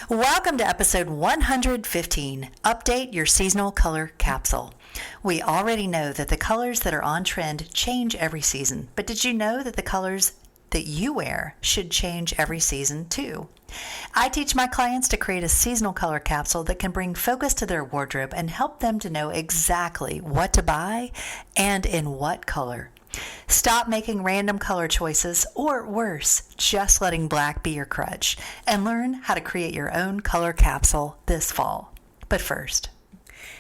Welcome to episode 115, Update Your Seasonal Color Capsule. We already know that the colors that are on trend change every season, but did you know that the colors that you wear should change every season too? I teach my clients to create a seasonal color capsule that can bring focus to their wardrobe and help them to know exactly what to buy and in what color. Stop making random color choices, or worse, just letting black be your crutch, and learn how to create your own color capsule this fall. But first,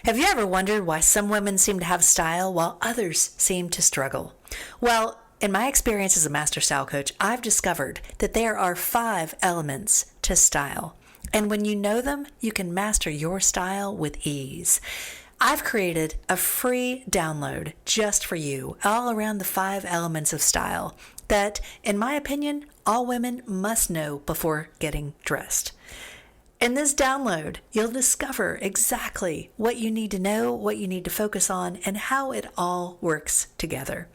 have you ever wondered why some women seem to have style while others seem to struggle? Well, in my experience as a master style coach, I've discovered that there are 5 elements to style. And when you know them, you can master your style with ease. I've created a free download just for you, all around the 5 elements of style that, in my opinion, all women must know before getting dressed. In this download, you'll discover exactly what you need to know, what you need to focus on, and how it all works together.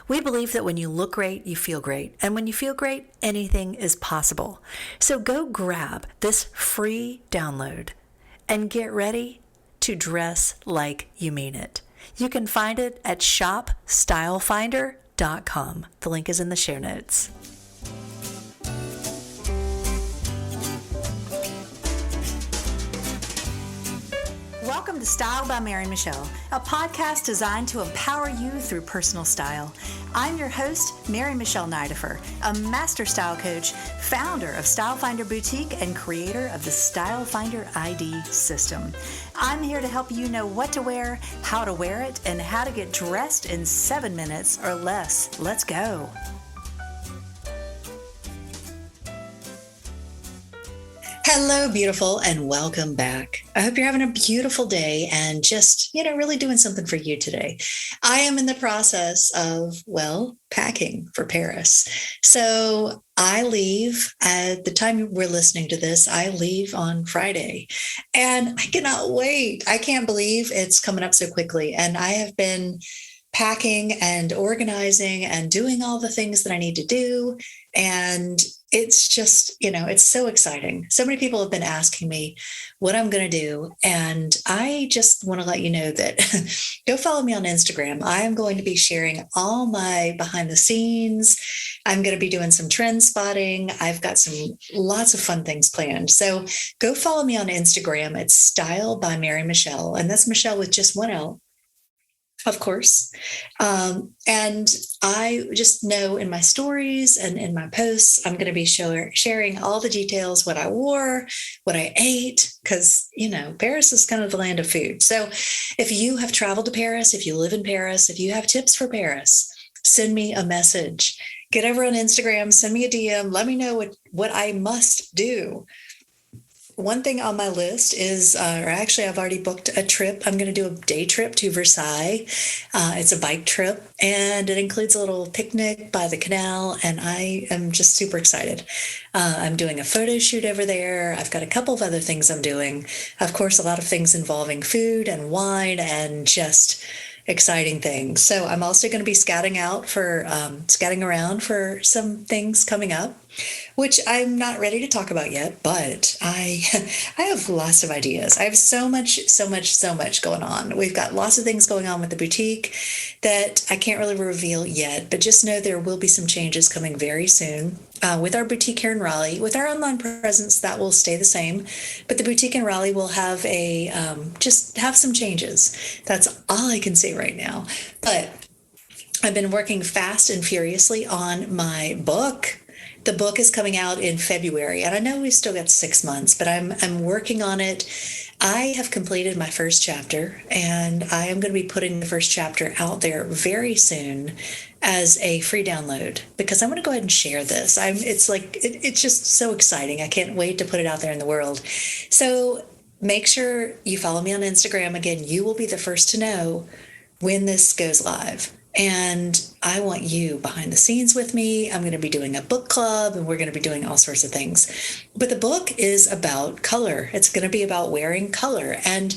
We believe that when you look great, you feel great. And when you feel great, anything is possible. So go grab this free download and get ready to dress like you mean it. You can find it at shopstylefinder.com. The link is in the show notes. Welcome to Style by Mary Michelle, a podcast designed to empower you through personal style. I'm your host, Mary Michelle Nidifer, a master style coach, founder of Style Finder Boutique, and creator of the Style Finder ID system. I'm here to help you know what to wear, how to wear it, and how to get dressed in 7 minutes or less. Let's go. Hello, beautiful, and welcome back. I hope you're having a beautiful day and just, really doing something for you today. I am in the process of, packing for Paris. So I leave at the time we're listening to this, I leave on Friday, and I cannot wait. I can't believe it's coming up so quickly. And I have been packing and organizing and doing all the things that I need to do. And it's just, it's so exciting. So many people have been asking me what I'm going to do. And I just want to let you know that go follow me on Instagram. I am going to be sharing all my behind the scenes. I'm going to be doing some trend spotting. I've got lots of fun things planned. So go follow me on Instagram. It's Style by Mary Michelle. And that's Michelle with just one L, of course. And I just know in my stories and in my posts, I'm going to be sharing all the details, what I wore, what I ate, because, Paris is kind of the land of food. So if you have traveled to Paris, if you live in Paris, if you have tips for Paris, send me a message. Get over on Instagram, send me a DM. Let me know what I must do. One thing on my list is, I've already booked a trip. I'm going to do a day trip to Versailles. It's a bike trip, and it includes a little picnic by the canal, and I am just super excited. I'm doing a photo shoot over there. I've got a couple of other things I'm doing. Of course, a lot of things involving food and wine and just exciting things. So I'm also going to be scouting around for some things coming up, which I'm not ready to talk about yet, but I have lots of ideas. I have so much going on. We've got lots of things going on with the boutique that I can't really reveal yet, but just know there will be some changes coming very soon. With our boutique here in Raleigh, with our online presence, that will stay the same, but the boutique in Raleigh will have just have some changes. That's all I can say right now. But I've been working fast and furiously on my book. The book is coming out in February, and I know we've still got 6 months, but I'm working on it. I have completed my first chapter, and I am going to be putting the first chapter out there very soon as a free download, because I want to go ahead and share this. It's just so exciting. I can't wait to put it out there in the world. So make sure you follow me on Instagram. Again, you will be the first to know when this goes live. And I want you behind the scenes with me. I'm going to be doing a book club, and we're going to be doing all sorts of things. But the book is about color. It's going to be about wearing color. And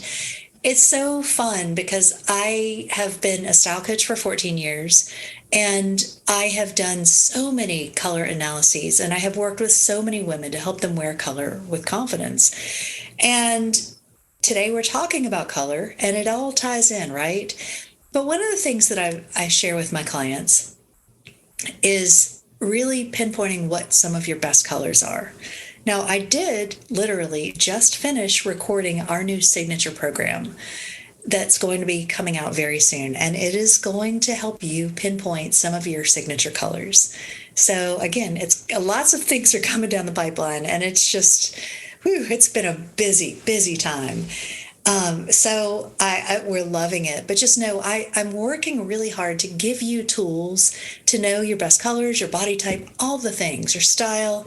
It's so fun because I have been a style coach for 14 years and I have done so many color analyses and I have worked with so many women to help them wear color with confidence. And today we're talking about color and it all ties in, right? But one of the things that I share with my clients is really pinpointing what some of your best colors are. Now, I did literally just finish recording our new signature program that's going to be coming out very soon, and it is going to help you pinpoint some of your signature colors. So again, it's lots of things are coming down the pipeline, and it's just, it's been a busy, busy time. So we're loving it, but just know I'm working really hard to give you tools to know your best colors, your body type, all the things, your style,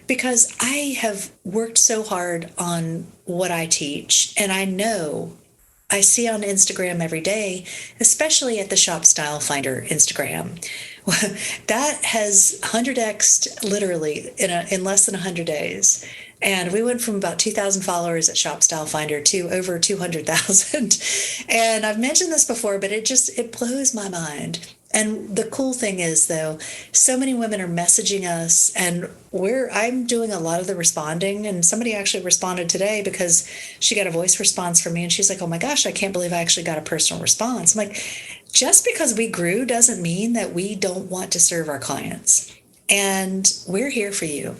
because I have worked so hard on what I teach, and I know I see on Instagram every day, especially at the Shop Style Finder Instagram, that has 100x'd literally in less than 100 days. And we went from about 2,000 followers at Shop Style Finder to over 200,000. And I've mentioned this before, but it blows my mind. And the cool thing is, though, so many women are messaging us, and I'm doing a lot of the responding. And somebody actually responded today because she got a voice response from me, and she's like, "Oh my gosh, I can't believe I actually got a personal response." I'm like, just because we grew doesn't mean that we don't want to serve our clients, and we're here for you.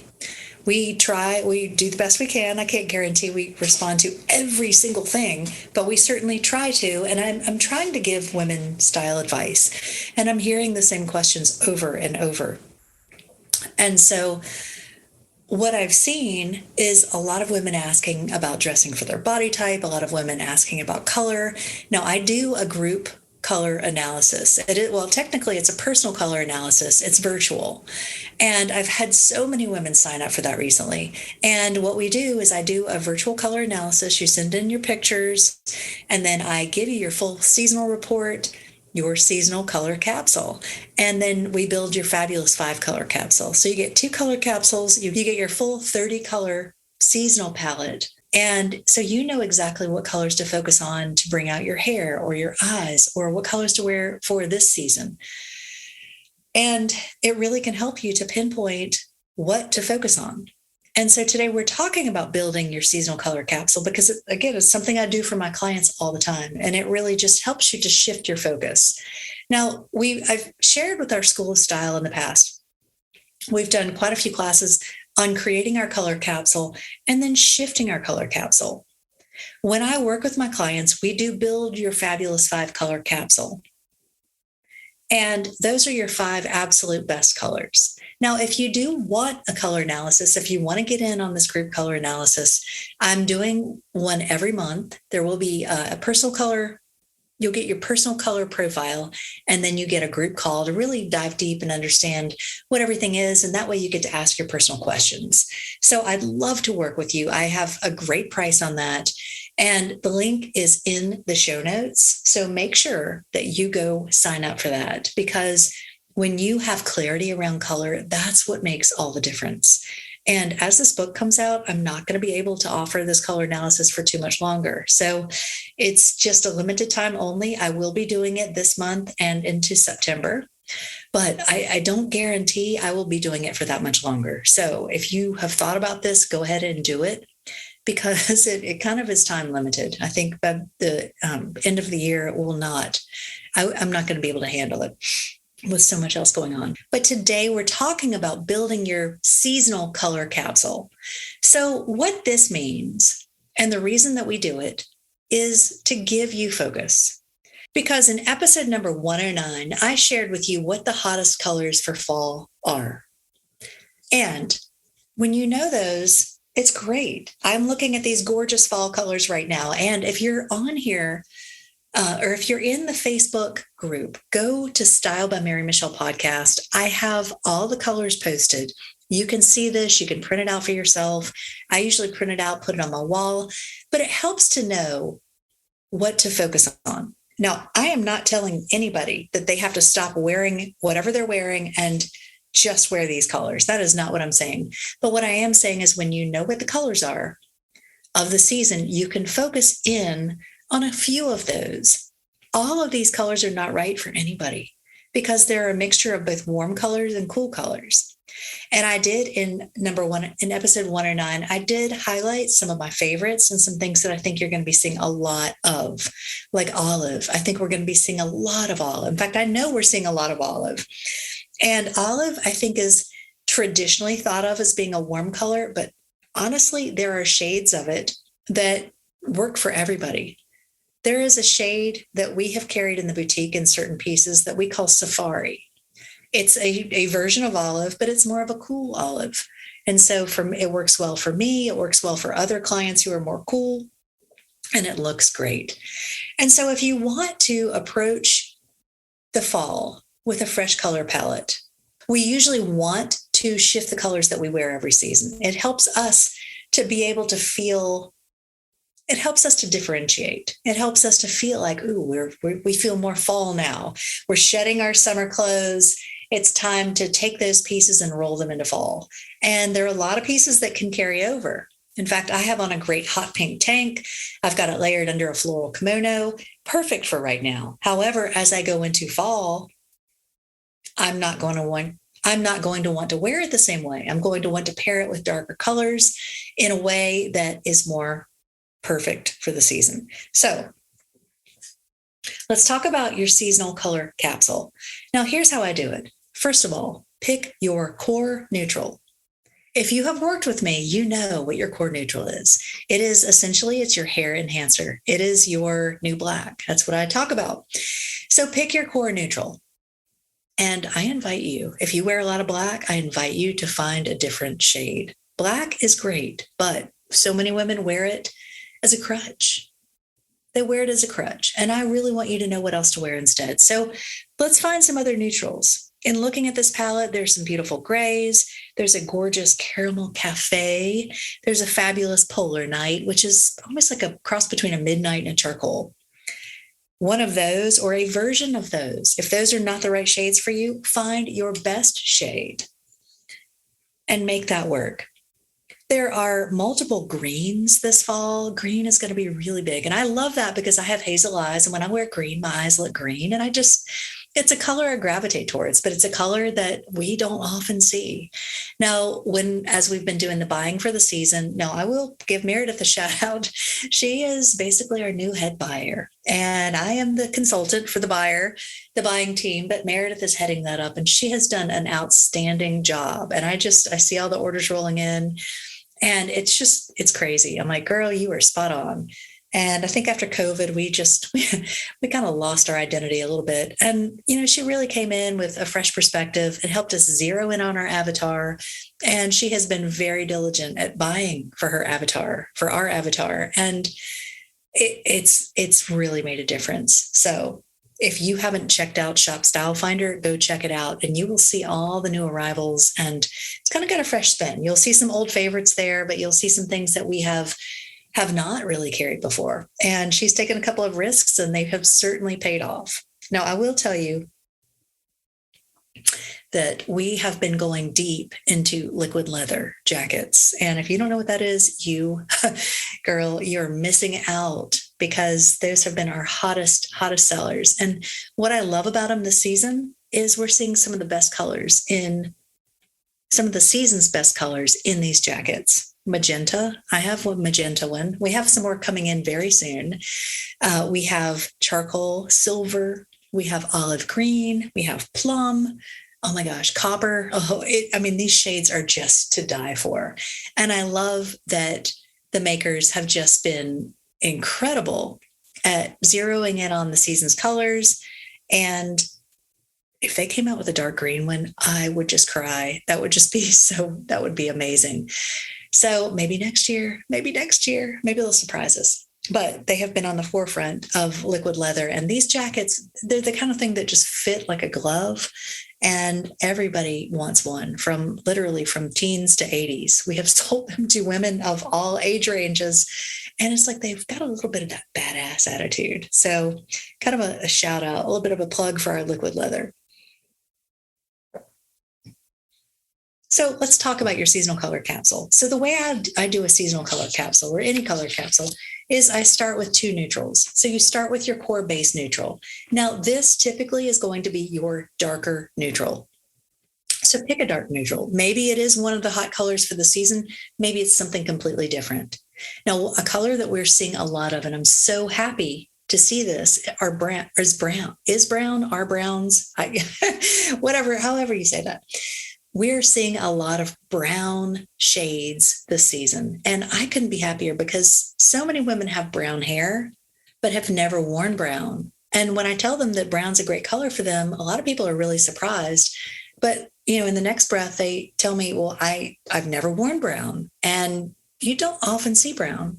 We do the best we can. I can't guarantee we respond to every single thing, but we certainly try to. And I'm trying to give women style advice. And I'm hearing the same questions over and over. And so what I've seen is a lot of women asking about dressing for their body type, a lot of women asking about color. Now, I do a group color analysis. Well, technically, it's a personal color analysis. It's virtual. And I've had so many women sign up for that recently. And what we do is I do a virtual color analysis. You send in your pictures, and then I give you your full seasonal report, your seasonal color capsule. And then we build your fabulous 5-color capsule. So you get 2 color capsules, you get your full 30 color seasonal palette. And so you know exactly what colors to focus on to bring out your hair or your eyes, or what colors to wear for this season. And it really can help you to pinpoint what to focus on. And so today we're talking about building your seasonal color capsule because, again, it's something I do for my clients all the time. And it really just helps you to shift your focus. Now, I've shared with our School of Style in the past. We've done quite a few classes on creating our color capsule and then shifting our color capsule. When I work with my clients, we do build your fabulous 5-color capsule. And those are your 5 absolute best colors. Now, if you do want a color analysis, if you want to get in on this group color analysis, I'm doing one every month. There will be a personal color. You'll get your personal color profile, and then you get a group call to really dive deep and understand what everything is. And that way you get to ask your personal questions. So I'd love to work with you. I have a great price on that. And the link is in the show notes. So make sure that you go sign up for that, because when you have clarity around color, that's what makes all the difference. And as this book comes out, I'm not going to be able to offer this color analysis for too much longer. So it's just a limited time only. I will be doing it this month and into September, but I don't guarantee I will be doing it for that much longer. So if you have thought about this, go ahead and do it, because it kind of is time limited. I think by the end of the year, it will not. I'm not going to be able to handle it with so much else going on. But today we're talking about building your seasonal color capsule. So what this means, and the reason that we do it, is to give you focus. Because in episode number 109, I shared with you what the hottest colors for fall are. And when you know those, it's great. I'm looking at these gorgeous fall colors right now. And if you're on here, or if you're in the Facebook group, go to Style by Mary Michelle podcast. I have all the colors posted. You can see this. You can print it out for yourself. I usually print it out, put it on my wall, but it helps to know what to focus on. Now, I am not telling anybody that they have to stop wearing whatever they're wearing and just wear these colors. That is not what I'm saying. But what I am saying is when you know what the colors are of the season, you can focus in On a few of those, all of these colors are not right for anybody because they're a mixture of both warm colors and cool colors. And I did in episode 109, I did highlight some of my favorites and some things that I think you're going to be seeing a lot of, like olive. I think we're going to be seeing a lot of olive. In fact, I know we're seeing a lot of olive. And olive, I think, is traditionally thought of as being a warm color, but honestly, there are shades of it that work for everybody. There is a shade that we have carried in the boutique in certain pieces that we call Safari. It's a version of olive, but it's more of a cool olive. And so it works well for me. It works well for other clients who are more cool, and it looks great. And so if you want to approach the fall with a fresh color palette, we usually want to shift the colors that we wear every season. It helps us to be able to feel, it helps us to differentiate. It helps us to feel like, ooh, we feel more fall now. We're shedding our summer clothes. It's time to take those pieces and roll them into fall. And there are a lot of pieces that can carry over. In fact, I have on a great hot pink tank. I've got it layered under a floral kimono, perfect for right now. However, as I go into fall, I'm not going to want to wear it the same way. I'm going to want to pair it with darker colors in a way that is more perfect for the season. So let's talk about your seasonal color capsule. Now, here's how I do it. First of all, pick your core neutral. If you have worked with me, you know what your core neutral is. It is essentially, it's your hair enhancer. It is your new black. That's what I talk about. So pick your core neutral. And I invite you, if you wear a lot of black, I invite you to find a different shade. Black is great, but so many women wear it as a crutch. They wear it as a crutch. And I really want you to know what else to wear instead. So let's find some other neutrals. In looking at this palette, there's some beautiful grays. There's a gorgeous caramel cafe. There's a fabulous polar night, which is almost like a cross between a midnight and a charcoal. One of those or a version of those. If those are not the right shades for you, find your best shade and make that work. There are multiple greens this fall. Green is going to be really big. And I love that because I have hazel eyes. And when I wear green, my eyes look green. And it's a color I gravitate towards, but it's a color that we don't often see. Now, as we've been doing the buying for the season, now I will give Meredith a shout out. She is basically our new head buyer. And I am the consultant for the buying team, but Meredith is heading that up. And she has done an outstanding job. And I see all the orders rolling in. And it's crazy. I'm like, girl, you are spot on. And I think after COVID, we kind of lost our identity a little bit. And, she really came in with a fresh perspective and helped us zero in on our avatar. And she has been very diligent at buying for our avatar. And it's really made a difference. So if you haven't checked out Shop Style Finder, go check it out and you will see all the new arrivals, and it's kind of got a fresh spin. You'll see some old favorites there, but you'll see some things that we have not really carried before. And she's taken a couple of risks and they have certainly paid off. Now, I will tell you that we have been going deep into liquid leather jackets. And if you don't know what that is, you're missing out, because those have been our hottest sellers. And what I love about them this season is we're seeing some of the best colors in some of the season's best colors in these jackets. Magenta. I have one magenta one. We have some more coming in very soon. We have charcoal, silver. We have olive green. We have plum. Oh my gosh, copper. These shades are just to die for. And I love that the makers have just been incredible at zeroing in on the season's colors. And if they came out with a dark green one, I would just cry. That would be amazing. So maybe next year, maybe they'll surprise us. But they have been on the forefront of liquid leather. And these jackets, they're the kind of thing that just fit like a glove. And everybody wants one, from teens to 80s. We have sold them to women of all age ranges. And it's like they've got a little bit of that badass attitude. So kind of a shout out, a little bit of a plug for our liquid leather. So let's talk about your seasonal color capsule. So the way I do a seasonal color capsule, or any color capsule, is I start with two neutrals. So you start with your core base neutral. Now, this typically is going to be your darker neutral. So pick a dark neutral. Maybe it is one of the hot colors for the season. Maybe it's something completely different. Now, a color that we're seeing a lot of, and I'm so happy to see this, are brown, are browns, whatever, however you say that. We're seeing a lot of brown shades this season. And I couldn't be happier because so many women have brown hair, but have never worn brown. And when I tell them that brown's a great color for them, a lot of people are really surprised. But, in the next breath, they tell me, well, I've never worn brown. And you don't often see brown.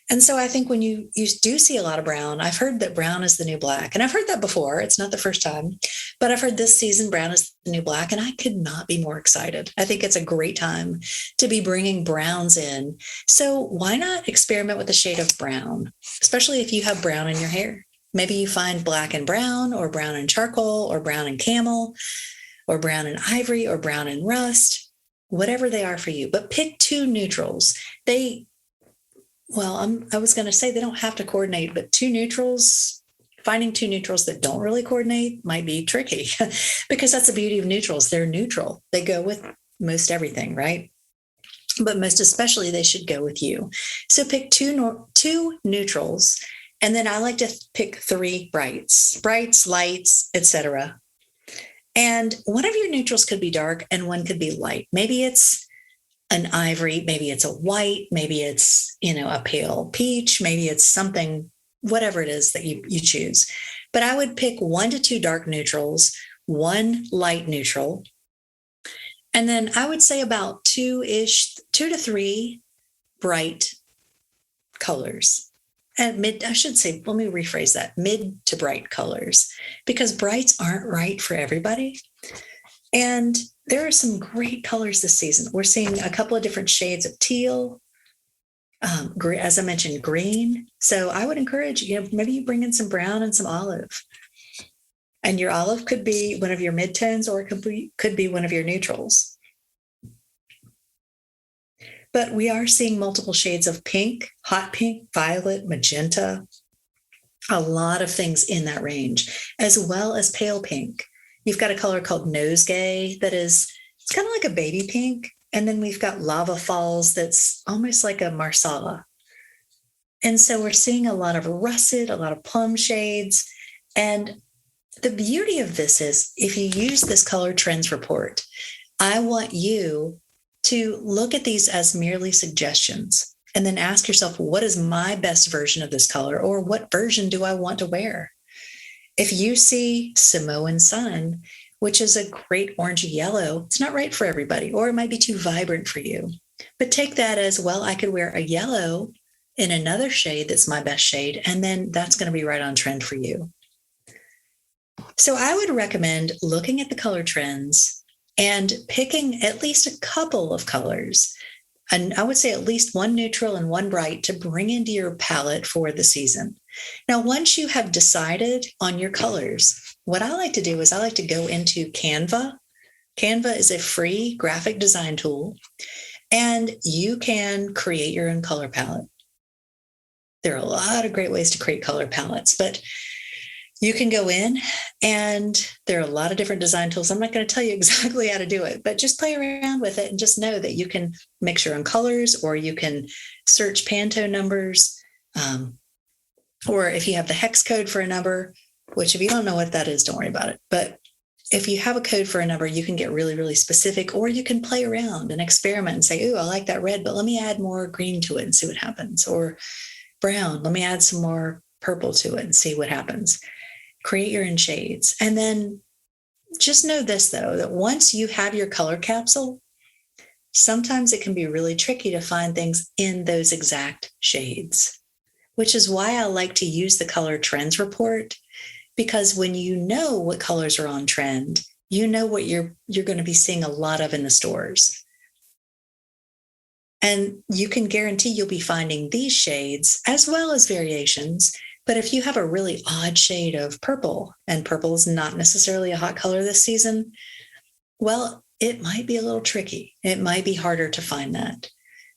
And so I think when you do see a lot of brown, I've heard that brown is the new black. And I've heard that before. It's not the first time. But I've heard this season brown is the new black. And I could not be more excited. I think it's a great time to be bringing browns in. So why not experiment with the shade of brown, especially if you have brown in your hair? Maybe you find black and brown, or brown and charcoal, or brown and camel, or brown and ivory, or brown and rust, whatever they are for you. But pick two neutrals. I was going to say they don't have to coordinate, but finding two neutrals that don't really coordinate might be tricky because that's the beauty of neutrals. They're neutral. They go with most everything, right? But most especially, they should go with you. So pick two neutrals. And then I like to pick three brights, lights, etc. And one of your neutrals could be dark and one could be light. Maybe it's an ivory, maybe it's a white, maybe it's, a pale peach, maybe it's something, whatever it is that you choose. But I would pick 1 to 2 dark neutrals, 1 light neutral. And then I would say about 2 to 3 bright colors. And let me rephrase that, mid to bright colors, because brights aren't right for everybody. And there are some great colors this season. We're seeing a couple of different shades of teal, as I mentioned, green. So I would encourage, maybe you bring in some brown and some olive. And your olive could be one of your midtones, or it could be one of your neutrals. But we are seeing multiple shades of pink, hot pink, violet, magenta, a lot of things in that range, as well as pale pink. You've got a color called nosegay it's kind of like a baby pink. And then we've got lava falls that's almost like a marsala. And so we're seeing a lot of russet, a lot of plum shades. And the beauty of this is if you use this color trends report, I want you to look at these as merely suggestions and then ask yourself, what is my best version of this color, or what version do I want to wear? If you see Samoan Sun, which is a great orangey yellow, it's not right for everybody, or it might be too vibrant for you. But take that as, well, I could wear a yellow in another shade that's my best shade, and then that's going to be right on trend for you. So I would recommend looking at the color trends and picking at least a couple of colors. And I would say at least 1 neutral and 1 bright to bring into your palette for the season. Now, once you have decided on your colors, what I like to do is I like to go into Canva. Canva is a free graphic design tool, and you can create your own color palette. There are a lot of great ways to create color palettes, but you can go in and there are a lot of different design tools. I'm not going to tell you exactly how to do it, but just play around with it and just know that you can mix your own colors, or you can search Pantone numbers. Or if you have the hex code for a number, which if you don't know what that is, don't worry about it. But if you have a code for a number, you can get really, really specific, or you can play around and experiment and say, ooh, I like that red, but let me add more green to it and see what happens. Or brown, let me add some more purple to it and see what happens. Create your own shades. And then just know this, though, that once you have your color capsule, sometimes it can be really tricky to find things in those exact shades, which is why I like to use the color trends report, because when you know what colors are on trend, you know what you're going to be seeing a lot of in the stores. And you can guarantee you'll be finding these shades as well as variations. But if you have a really odd shade of purple, and purple is not necessarily a hot color this season, well, it might be a little tricky. It might be harder to find that.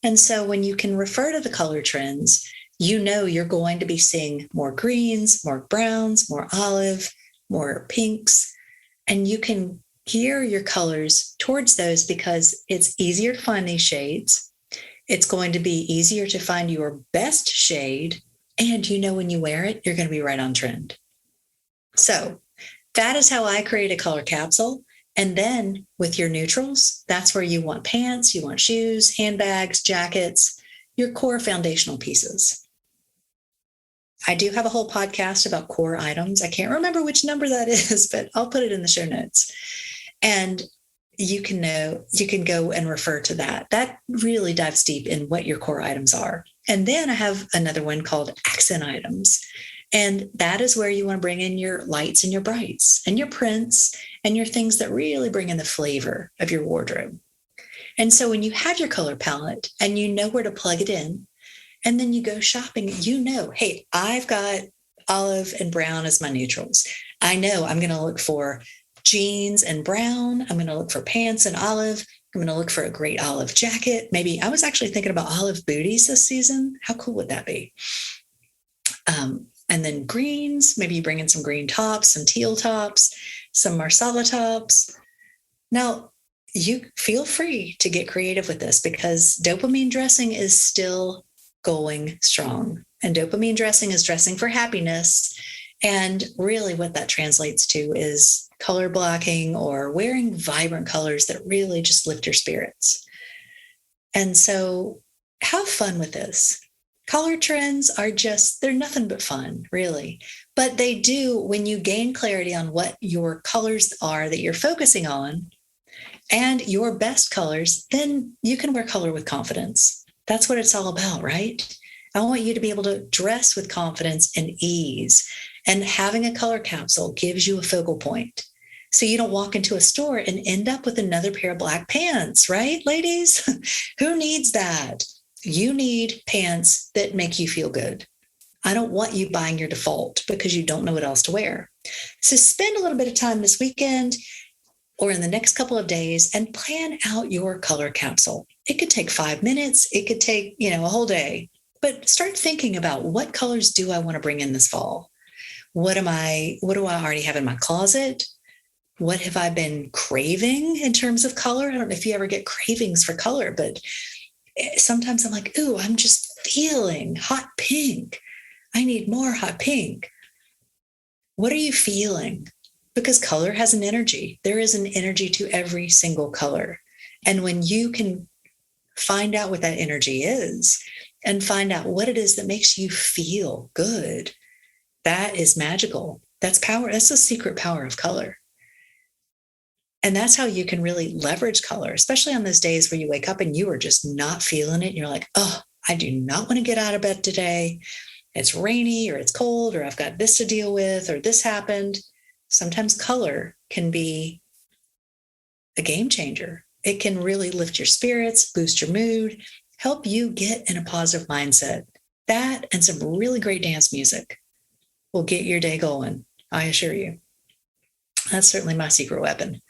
And so when you can refer to the color trends, you know you're going to be seeing more greens, more browns, more olive, more pinks, and you can gear your colors towards those because it's easier to find these shades. It's going to be easier to find your best shade. And you know, when you wear it, you're going to be right on trend. So that is how I create a color capsule. And then with your neutrals, that's where you want pants, you want shoes, handbags, jackets, your core foundational pieces. I do have a whole podcast about core items. I can't remember which number that is, but I'll put it in the show notes. And you can go and refer to that. That really dives deep in what your core items are. And then I have another one called accent items. And that is where you want to bring in your lights and your brights and your prints and your things that really bring in the flavor of your wardrobe. And so when you have your color palette and you know where to plug it in, and then you go shopping, you know, hey, I've got olive and brown as my neutrals. I know I'm going to look for jeans and brown. I'm going to look for pants and olive. I'm going to look for a great olive jacket. Maybe I was actually thinking about olive booties this season. How cool would that be? And then greens, maybe you bring in some green tops, some teal tops, some marsala tops. Now, you feel free to get creative with this because dopamine dressing is still going strong. And dopamine dressing is dressing for happiness. And really what that translates to is color blocking or wearing vibrant colors that really just lift your spirits. And so have fun with this. Color trends are they're nothing but fun, really. But they do, when you gain clarity on what your colors are that you're focusing on and your best colors, then you can wear color with confidence. That's what it's all about, right? I want you to be able to dress with confidence and ease. And having a color capsule gives you a focal point. So you don't walk into a store and end up with another pair of black pants, right, ladies? Who needs that? You need pants that make you feel good. I don't want you buying your default because you don't know what else to wear. So spend a little bit of time this weekend or in the next couple of days and plan out your color capsule. It could take 5 minutes. It could take, a whole day, but start thinking about what colors do I want to bring in this fall? What do I already have in my closet? What have I been craving in terms of color? I don't know if you ever get cravings for color, but sometimes I'm like, ooh, I'm just feeling hot pink. I need more hot pink. What are you feeling? Because color has an energy. There is an energy to every single color. And when you can find out what that energy is and find out what it is that makes you feel good, that is magical. That's power. That's the secret power of color. And that's how you can really leverage color, especially on those days where you wake up and you are just not feeling it. You're like, oh, I do not want to get out of bed today. It's rainy or it's cold or I've got this to deal with or this happened. Sometimes color can be a game changer. It can really lift your spirits, boost your mood, help you get in a positive mindset. That and some really great dance music will get your day going, I assure you. That's certainly my secret weapon.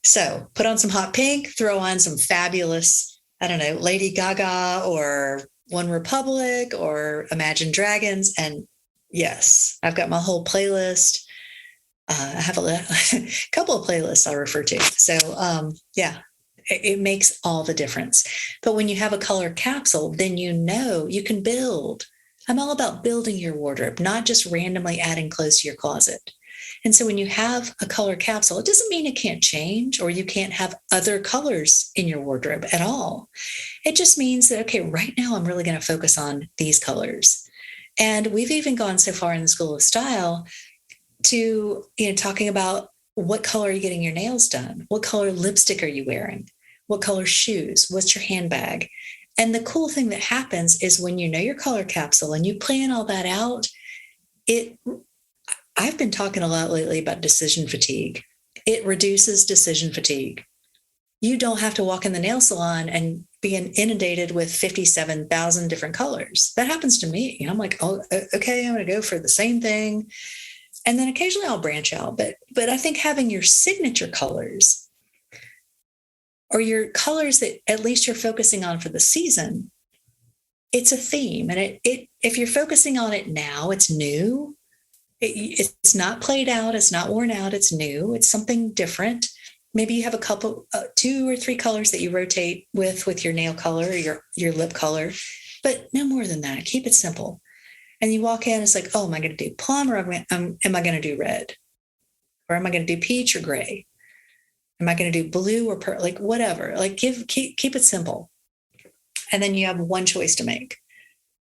So put on some hot pink, throw on some fabulous, Lady Gaga or One Republic or Imagine Dragons. And yes, I've got my whole playlist. I have a couple of playlists I refer to. So it makes all the difference. But when you have a color capsule, then you can build. I'm all about building your wardrobe, not just randomly adding clothes to your closet. And so when you have a color capsule, it doesn't mean it can't change or you can't have other colors in your wardrobe at all. It just means that, okay, right now I'm really going to focus on these colors. And we've even gone so far in the School of Style to, talking about what color are you getting your nails done? What color lipstick are you wearing? What color shoes? What's your handbag? And the cool thing that happens is when you know your color capsule and you plan all that out, I've been talking a lot lately about decision fatigue. It reduces decision fatigue. You don't have to walk in the nail salon and be inundated with 57,000 different colors. That happens to me. I'm like, oh, okay, I'm going to go for the same thing. And then occasionally I'll branch out. But I think having your signature colors or your colors that at least you're focusing on for the season it's a theme. And if you're focusing on it now, it's new. It's not played out. It's not worn out. It's new. It's something different. Maybe you have a couple, 2 or 3 colors that you rotate with your nail color, or your lip color, but no more than that. Keep it simple. And you walk in, it's like, oh, am I going to do plum, or am I going to do red? Or am I going to do peach or gray? Am I going to do blue or purple? Like whatever. Like keep it simple. And then you have one choice to make.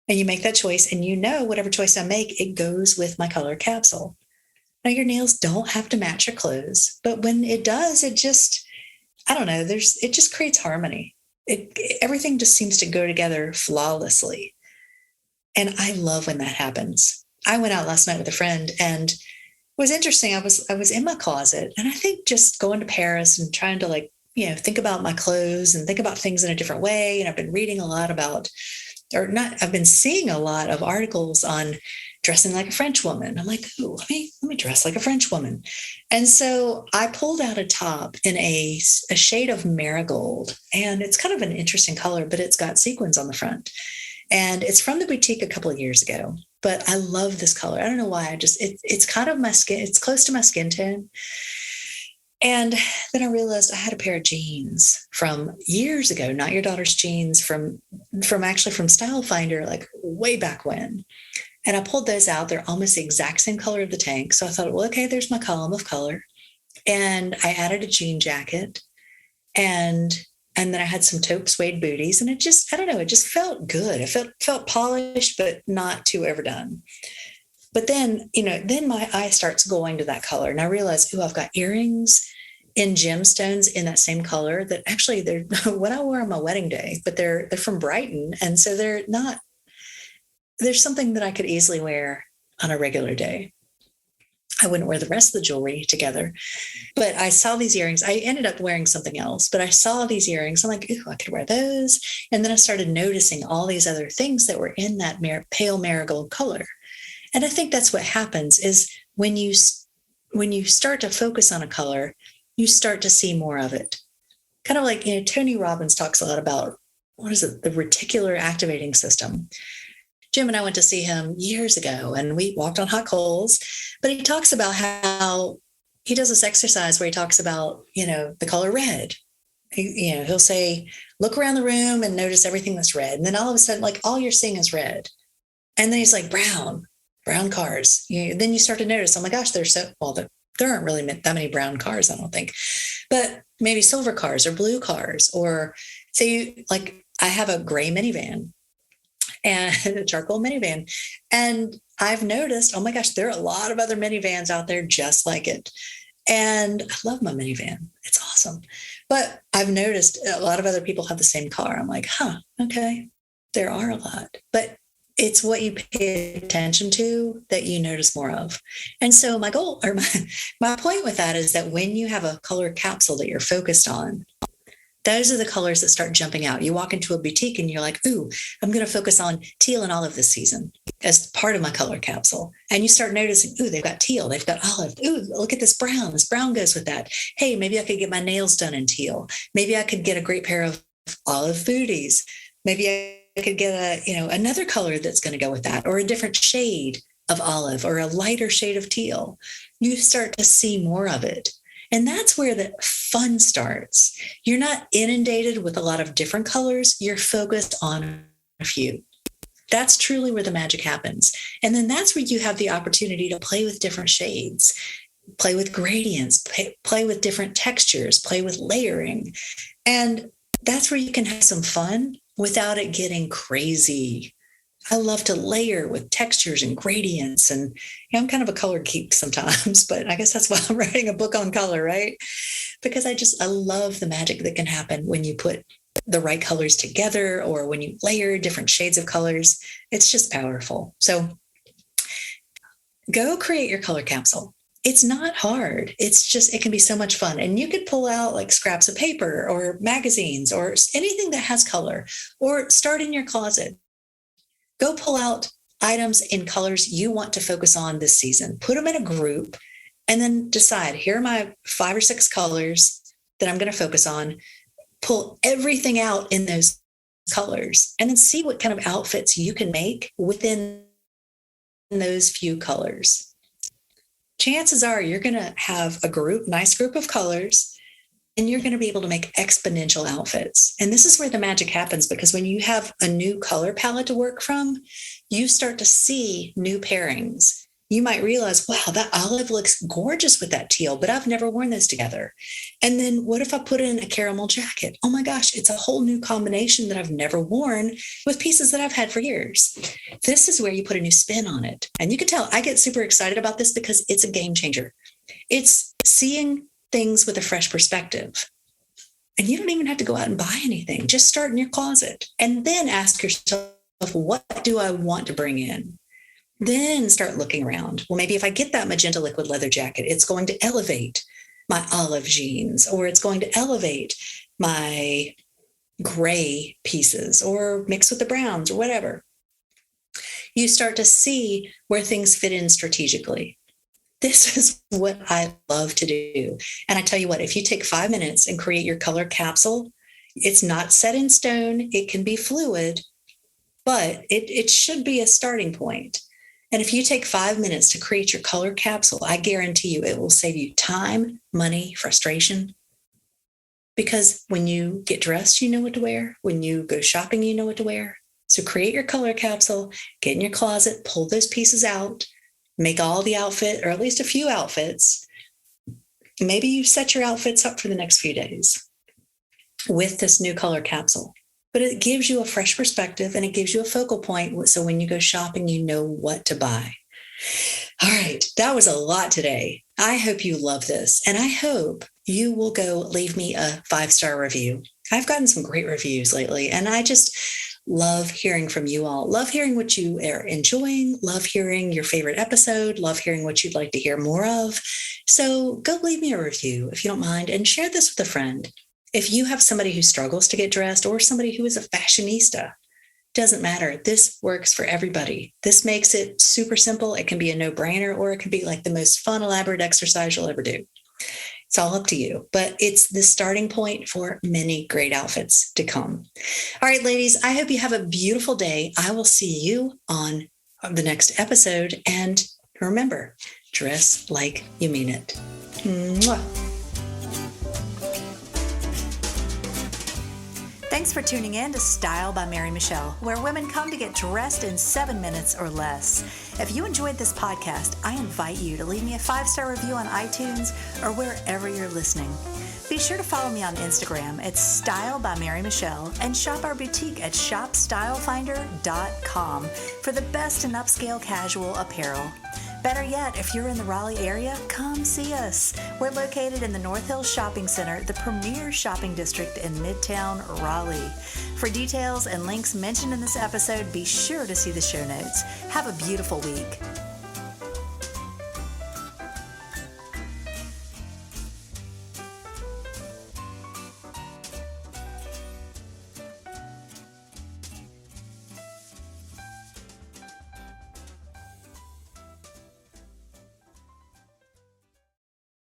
And you make that choice, and whatever choice I make, it goes with my color capsule. Now, your nails don't have to match your clothes, but when it does, it just, I don't know, it just creates harmony. Everything just seems to go together flawlessly. And I love when that happens. I went out last night with a friend, and it was interesting. I was in my closet, and I think just going to Paris and trying to think about my clothes and think about things in a different way. And I've been reading a lot about, I've been seeing a lot of articles on dressing like a French woman. I'm like, ooh, let me dress like a French woman. And so I pulled out a top in a shade of marigold, and it's kind of an interesting color, but it's got sequins on the front. And it's from the boutique a couple of years ago, but I love this color. I don't know why. It's kind of my skin. It's close to my skin tone. And then I realized I had a pair of jeans from years ago, not your daughter's jeans, from Style Finder, like way back when. And I pulled those out. They're almost the exact same color of the tank. So I thought, well, okay, there's my column of color. And I added a jean jacket, and then I had some taupe suede booties, and it just, I don't know, it just felt good. It felt polished, but not too overdone. But then, then my eye starts going to that color. And I realize, I've got earrings in gemstones in that same color that actually they're what I wore on my wedding day, but they're from Brighton. And so there's something that I could easily wear on a regular day. I wouldn't wear the rest of the jewelry together, but I saw these earrings. I ended up wearing something else, but I saw these earrings. I'm like, I could wear those. And then I started noticing all these other things that were in that pale marigold color. And I think that's what happens is when you start to focus on a color, you start to see more of it. Kind of like, Tony Robbins talks a lot about, the reticular activating system. Jim and I went to see him years ago, and we walked on hot coals, but he talks about how he does this exercise where he talks about, the color red. He'll say, look around the room and notice everything that's red. And then all of a sudden, like, all you're seeing is red. And then he's like, brown cars. Then you start to notice, oh my gosh, there aren't really that many brown cars, I don't think, but maybe silver cars or blue cars, or say, like, I have a gray minivan and a charcoal minivan. And I've noticed, oh my gosh, there are a lot of other minivans out there just like it. And I love my minivan. It's awesome. But I've noticed a lot of other people have the same car. I'm like, okay, there are a lot. But it's what you pay attention to that you notice more of. And so my goal, or my point with that, is that when you have a color capsule that you're focused on, those are the colors that start jumping out. You walk into a boutique and you're like, ooh, I'm going to focus on teal and olive this season as part of my color capsule. And you start noticing, ooh, they've got teal, they've got olive. Ooh, look at this brown. This brown goes with that. Hey, maybe I could get my nails done in teal. Maybe I could get a great pair of olive booties. Maybe I could get another color that's going to go with that, or a different shade of olive, or a lighter shade of teal. You start to see more of it. And that's where the fun starts. You're not inundated with a lot of different colors. You're focused on a few. That's truly where the magic happens. And then that's where you have the opportunity to play with different shades, play with gradients, play with different textures, play with layering. And that's where you can have some fun without it getting crazy. I love to layer with textures and gradients. And I'm kind of a color geek sometimes, but I guess that's why I'm writing a book on color, right? Because I love the magic that can happen when you put the right colors together, or when you layer different shades of colors. It's just powerful. So go create your color capsule. It's not hard. It can be so much fun. And you could pull out like scraps of paper or magazines or anything that has color, or start in your closet. Go pull out items in colors you want to focus on this season. Put them in a group, and then decide, here are my 5 or 6 colors that I'm going to focus on. Pull everything out in those colors and then see what kind of outfits you can make within those few colors. Chances are you're going to have a nice group of colors, and you're going to be able to make exponential outfits. And this is where the magic happens, because when you have a new color palette to work from, you start to see new pairings. You might realize, wow, that olive looks gorgeous with that teal, but I've never worn those together. And then what if I put in a caramel jacket? Oh my gosh, it's a whole new combination that I've never worn with pieces that I've had for years. This is where you put a new spin on it. And you can tell I get super excited about this because it's a game changer. It's seeing things with a fresh perspective. And you don't even have to go out and buy anything. Just start in your closet and then ask yourself, what do I want to bring in? Then start looking around. Well, maybe if I get that magenta liquid leather jacket, it's going to elevate my olive jeans, or it's going to elevate my gray pieces, or mix with the browns, or whatever. You start to see where things fit in strategically. This is what I love to do. And I tell you what, if you take 5 minutes and create your color capsule, it's not set in stone. It can be fluid, but it should be a starting point. And if you take 5 minutes to create your color capsule, I guarantee you it will save you time, money, frustration. Because when you get dressed, you know what to wear. When you go shopping, you know what to wear. So create your color capsule, get in your closet, pull those pieces out, make all the outfit, or at least a few outfits. Maybe you set your outfits up for the next few days with this new color capsule. But it gives you a fresh perspective, and it gives you a focal point. So when you go shopping, you know what to buy. All right. That was a lot today. I hope you love this. And I hope you will go leave me a 5-star review. I've gotten some great reviews lately, and I just love hearing from you all. Love hearing what you are enjoying. Love hearing your favorite episode. Love hearing what you'd like to hear more of. So go leave me a review if you don't mind, and share this with a friend. If you have somebody who struggles to get dressed, or somebody who is a fashionista, doesn't matter. This works for everybody. This makes it super simple. It can be a no-brainer, or it can be like the most fun, elaborate exercise you'll ever do. It's all up to you, but it's the starting point for many great outfits to come. All right, ladies, I hope you have a beautiful day. I will see you on the next episode. And remember, dress like you mean it. Mwah. Thanks for tuning in to Style by Mary Michelle, where women come to get dressed in 7 minutes or less. If you enjoyed this podcast, I invite you to leave me a 5-star review on iTunes or wherever you're listening. Be sure to follow me on Instagram at Style by Mary Michelle, and shop our boutique at shopstylefinder.com for the best in upscale casual apparel. Better yet, if you're in the Raleigh area, come see us. We're located in the North Hills Shopping Center, the premier shopping district in Midtown Raleigh. For details and links mentioned in this episode, be sure to see the show notes. Have a beautiful week.